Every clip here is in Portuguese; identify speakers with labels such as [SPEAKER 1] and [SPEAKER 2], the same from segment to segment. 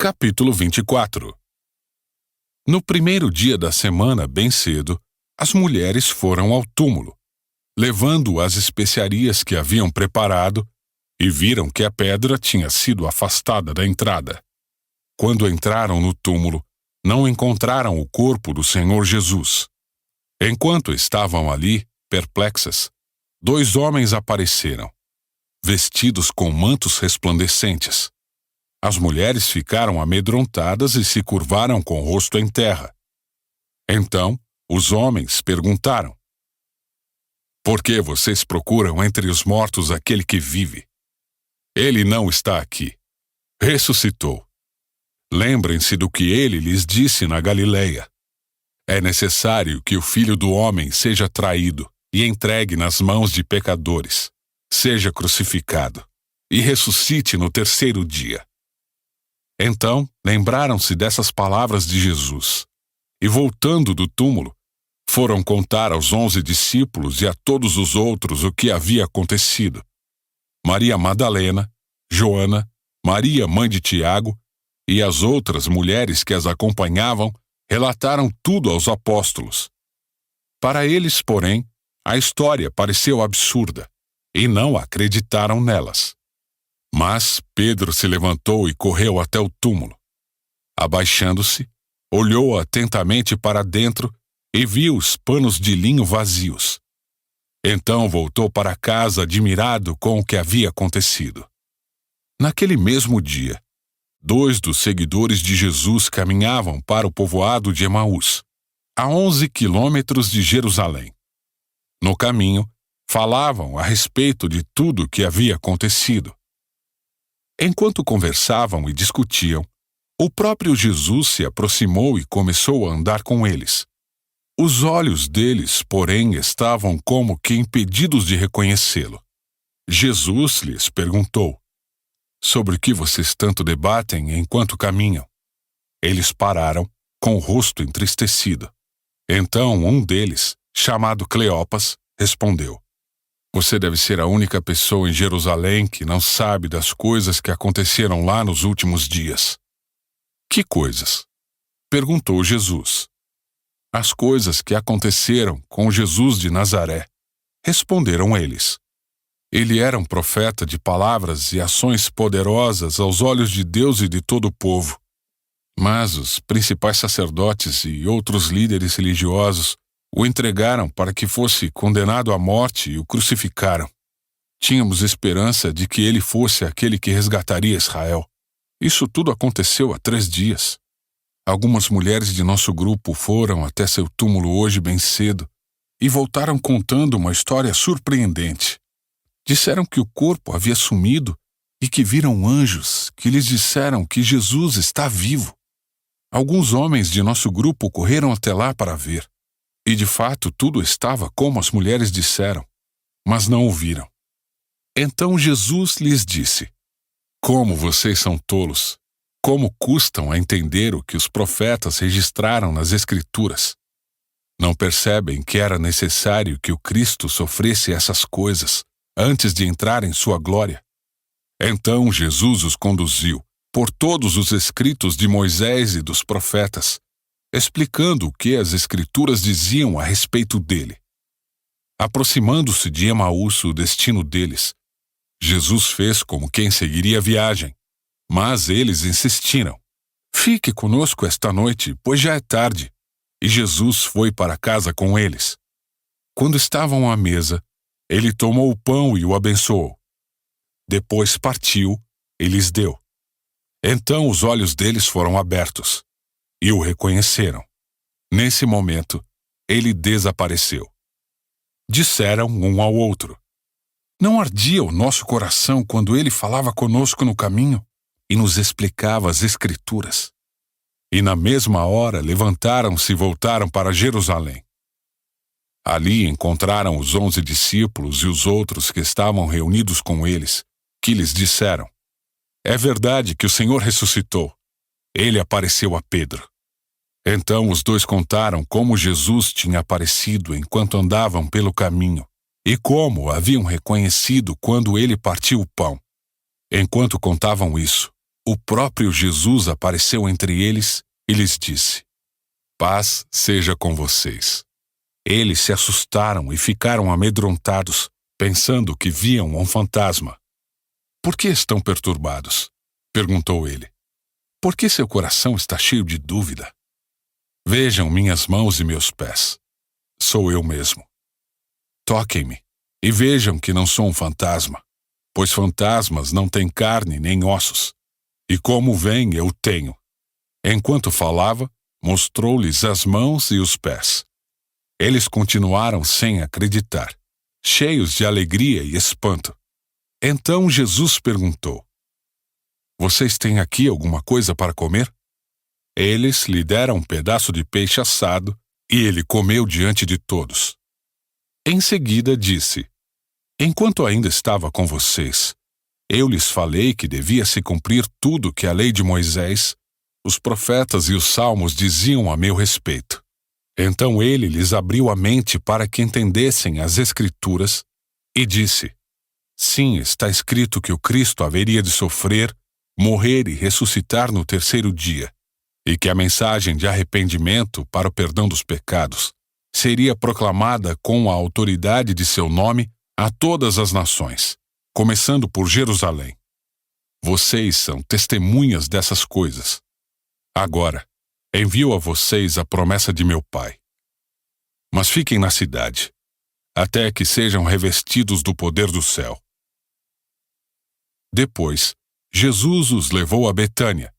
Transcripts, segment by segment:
[SPEAKER 1] Capítulo 24. No primeiro dia da semana, bem cedo, as mulheres foram ao túmulo, levando as especiarias que haviam preparado, e viram que a pedra tinha sido afastada da entrada. Quando entraram no túmulo, não encontraram o corpo do Senhor Jesus. Enquanto estavam ali, perplexas, 2 homens apareceram, vestidos com mantos resplandecentes. As mulheres ficaram amedrontadas e se curvaram com o rosto em terra. Então, os homens perguntaram: "Por que vocês procuram entre os mortos aquele que vive? Ele não está aqui. Ressuscitou. Lembrem-se do que ele lhes disse na Galileia. É necessário que o Filho do Homem seja traído e entregue nas mãos de pecadores, seja crucificado e ressuscite no terceiro dia." Então, lembraram-se dessas palavras de Jesus, e voltando do túmulo, foram contar aos 11 discípulos e a todos os outros o que havia acontecido. Maria Madalena, Joana, Maria, mãe de Tiago, e as outras mulheres que as acompanhavam relataram tudo aos apóstolos. Para eles, porém, a história pareceu absurda, e não acreditaram nelas. Mas Pedro se levantou e correu até o túmulo. Abaixando-se, olhou atentamente para dentro e viu os panos de linho vazios. Então voltou para casa admirado com o que havia acontecido. Naquele mesmo dia, 2 dos seguidores de Jesus caminhavam para o povoado de Emaús, a 11 quilômetros de Jerusalém. No caminho, falavam a respeito de tudo o que havia acontecido. Enquanto conversavam e discutiam, o próprio Jesus se aproximou e começou a andar com eles. Os olhos deles, porém, estavam como que impedidos de reconhecê-lo. Jesus lhes perguntou: "Sobre o que vocês tanto debatem enquanto caminham?" Eles pararam, com o rosto entristecido. Então um deles, chamado Cleopas, respondeu: "Você deve ser a única pessoa em Jerusalém que não sabe das coisas que aconteceram lá nos últimos dias." "Que coisas?" perguntou Jesus. "As coisas que aconteceram com Jesus de Nazaré", responderam eles. "Ele era um profeta de palavras e ações poderosas aos olhos de Deus e de todo o povo. Mas os principais sacerdotes e outros líderes religiosos o entregaram para que fosse condenado à morte e o crucificaram. Tínhamos esperança de que ele fosse aquele que resgataria Israel. Isso tudo aconteceu há 3 dias. Algumas mulheres de nosso grupo foram até seu túmulo hoje bem cedo e voltaram contando uma história surpreendente. Disseram que o corpo havia sumido e que viram anjos que lhes disseram que Jesus está vivo. Alguns homens de nosso grupo correram até lá para ver. E de fato tudo estava como as mulheres disseram, mas não o viram." Então Jesus lhes disse: "Como vocês são tolos! Como custam a entender o que os profetas registraram nas Escrituras? Não percebem que era necessário que o Cristo sofresse essas coisas antes de entrar em sua glória?" Então Jesus os conduziu por todos os escritos de Moisés e dos profetas, explicando o que as Escrituras diziam a respeito dele. Aproximando-se de Emaús, o destino deles, Jesus fez como quem seguiria a viagem, mas eles insistiram: "Fique conosco esta noite, pois já é tarde." E Jesus foi para casa com eles. Quando estavam à mesa, ele tomou o pão e o abençoou. Depois partiu e lhes deu. Então os olhos deles foram abertos e o reconheceram. Nesse momento, ele desapareceu. Disseram um ao outro: "Não ardia o nosso coração quando ele falava conosco no caminho e nos explicava as Escrituras?" E na mesma hora levantaram-se e voltaram para Jerusalém. Ali encontraram os 11 discípulos e os outros que estavam reunidos com eles, que lhes disseram: "É verdade que o Senhor ressuscitou. Ele apareceu a Pedro." Então os 2 contaram como Jesus tinha aparecido enquanto andavam pelo caminho e como o haviam reconhecido quando ele partiu o pão. Enquanto contavam isso, o próprio Jesus apareceu entre eles e lhes disse: Paz seja com vocês. Eles se assustaram e ficaram amedrontados, pensando que viam um fantasma. Por que estão perturbados? Perguntou ele. Por que seu coração está cheio de dúvida? Vejam minhas mãos e meus pés. Sou eu mesmo. Toquem-me e vejam que não sou um fantasma, pois fantasmas não têm carne nem ossos. E como veem, eu tenho. Enquanto falava, mostrou-lhes as mãos e os pés. Eles continuaram sem acreditar, cheios de alegria e espanto. Então Jesus perguntou: Vocês têm aqui alguma coisa para comer? Eles lhe deram um pedaço de peixe assado e ele comeu diante de todos. Em seguida disse: Enquanto ainda estava com vocês, eu lhes falei que devia se cumprir tudo que a lei de Moisés, os profetas e os salmos diziam a meu respeito. Então ele lhes abriu a mente para que entendessem as Escrituras e disse: Sim, está escrito que o Cristo haveria de sofrer, morrer e ressuscitar no terceiro dia, e que a mensagem de arrependimento para o perdão dos pecados seria proclamada com a autoridade de seu nome a todas as nações, começando por Jerusalém. Vocês são testemunhas dessas coisas. Agora, envio a vocês a promessa de meu Pai. Mas fiquem na cidade, até que sejam revestidos do poder do céu. Depois, Jesus os levou a Betânia,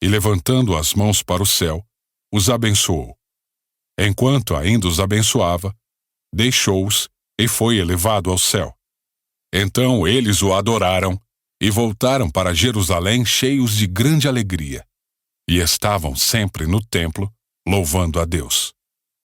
[SPEAKER 1] e levantando as mãos para o céu, os abençoou. Enquanto ainda os abençoava, deixou-os e foi elevado ao céu. Então eles o adoraram e voltaram para Jerusalém cheios de grande alegria, e estavam sempre no templo, louvando a Deus.